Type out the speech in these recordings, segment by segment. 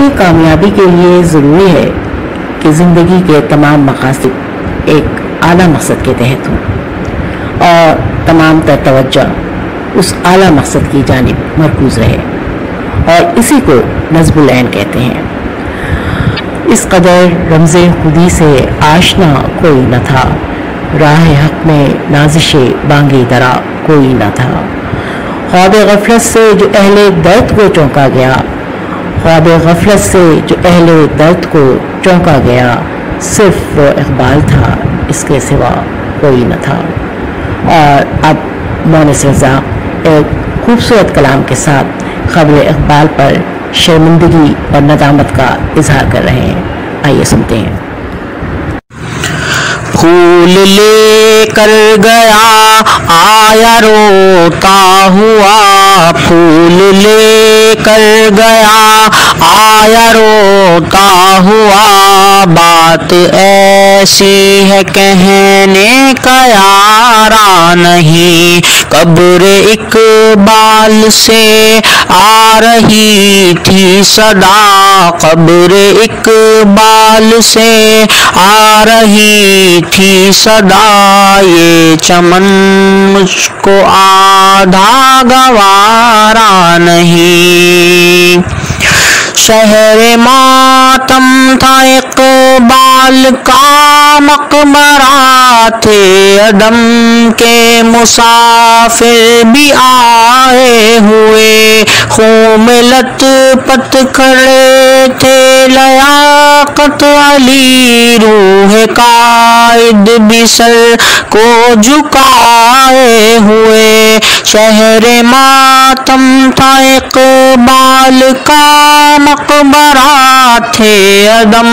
ذاتی کامیابی کے لیے ضروری ہے کہ زندگی کے تمام مقاصد ایک اعلیٰ مقصد کے تحت ہوں اور تمام تر توجہ اس اعلیٰ مقصد کی جانب مرکوز رہے، اور اسی کو نصب العین کہتے ہیں۔ اس قدر رمز خودی سے آشنا کوئی نہ تھا، راہ حق میں نازش بانگی درا کوئی نہ تھا۔ خواب غفلت سے جو اہل درد کو چونکا گیا، خواب غفلت سے جو اہل درد کو چونکا گیا، صرف وہ اقبال تھا، اس کے سوا کوئی نہ تھا۔ اور اب مونس رضا ایک خوبصورت کلام کے ساتھ خبر اقبال پر شرمندگی اور ندامت کا اظہار کر رہے ہیں، آئیے سنتے ہیں۔ پھول لے کر گیا آیا روتا ہوا، پھول لے کر گیا آیا روتا ہوا، بات ایسی ہے کہنے کا یارا نہیں، قبر اقبال سے آ رہی تھی صدا، قبر اقبال سے آ رہی تھی صدا، یہ چمن مجھ کو آدھا گوارا نہیں، شہر ماتم تھا اقبال کا مقبرہ، تھے عدم کے مسافر بھی آئے ہوئے، خون میں لت پت کھڑے تھے لیاقت علی، روح قائد بھی سر کو جھکائے ہوئے، شہر ماتم تھا اقبال کا مقبرہ، تھے عدم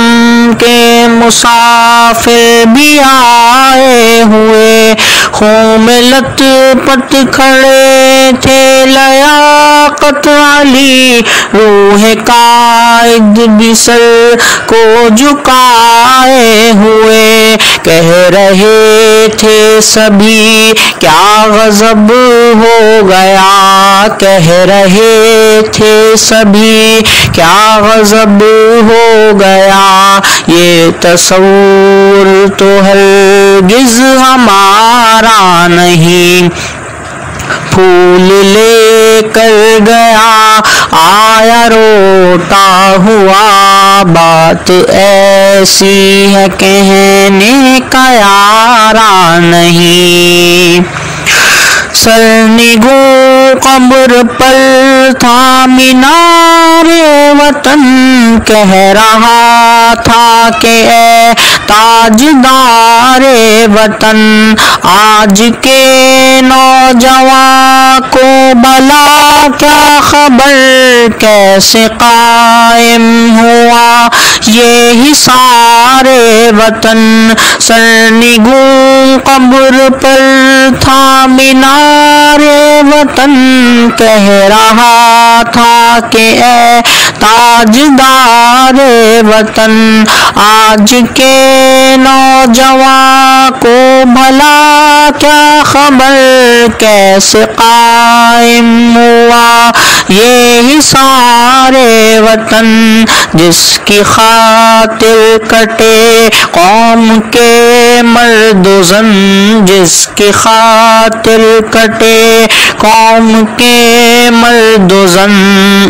کے مسافر بھی آئے ہوئے، خون میں لت پت کھڑے تھے لیاقت علی، روح قائد بھی سر کو جھکائے ہوئے، کہہ رہے تھے سبھی کیا غضب ہو گیا، کہہ رہے تھے سبھی کیا غضب ہو گیا، یہ تصور تو ہرگز ہمارا نہیں، پھول لے کر گیا آیا روتا ہوا، بات ایسی ہے کہنے کا یارا نہیں، سرنگوں قبر پر تھا مینار وطن، کہہ رہا تھا کہ اے تاجدار وطن، آج کے نوجوان کو بھلا کیا خبر، کیسے قائم ہوا یہ حصار وطن، سرنگوں قبر پر تھا مینار وطن، کہہ رہا تھا کہ اے تاجدار وطن، آج کے نوجوان کو بھلا کیا خبر، کیسے قائم ہوا یہ حصار وطن، جس کی خاطر کٹے قوم کے مرد و زن، جس کی خاطر کٹے قوم کے مرد و زن،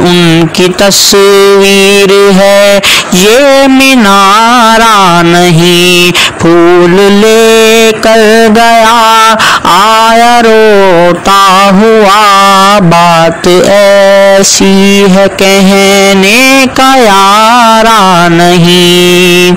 ان کی تصویر ہے یہ مینارہ نہیں، پھول لے کر گیا آیا روتا ہوا، بات ایسی ہے کہنے کا یارا نہیں،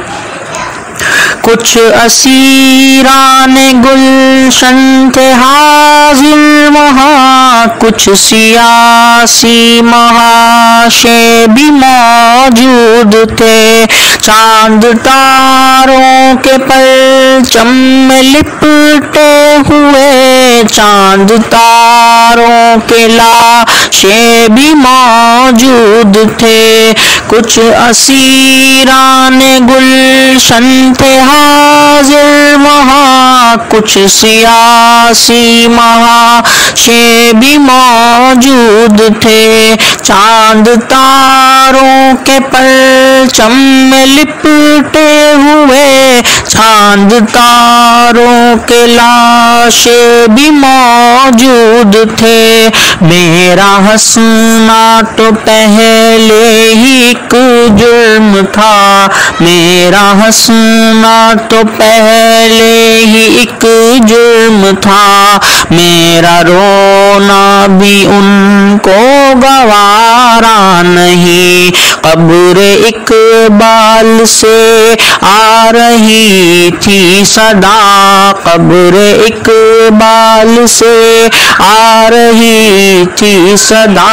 کچھ اسیران گلشن تھے حاضر وہاں، کچھ سیاسی محاشے بھی موجود تھے، چاند تاروں کے پرچم میں لپٹے ہوئے چاند تاروں کے لاشیں بھی موجود تھے، کچھ اسیران گلشن تھے حاضر وہاں، کچھ سیاسی محاشے بھی موجود تھے، چاند تاروں کے پرچم میں لپٹے ہوئے، چاند تاروں کے لاشیں بھی موجود تھے، میرا ہنسنا تو پہلے ہی ایک جرم تھا، میرا ہنسنا تو پہلے ہی ایک جرم تھا، میرا رونا بھی ان کو گوارا نہیں، قبر اقبال سے آ رہی تھی صدا، قبر اقبال سے آ رہی تھی صدا،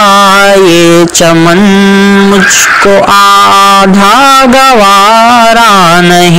یہ چمن مجھ کو آدھا گوارا نہیں۔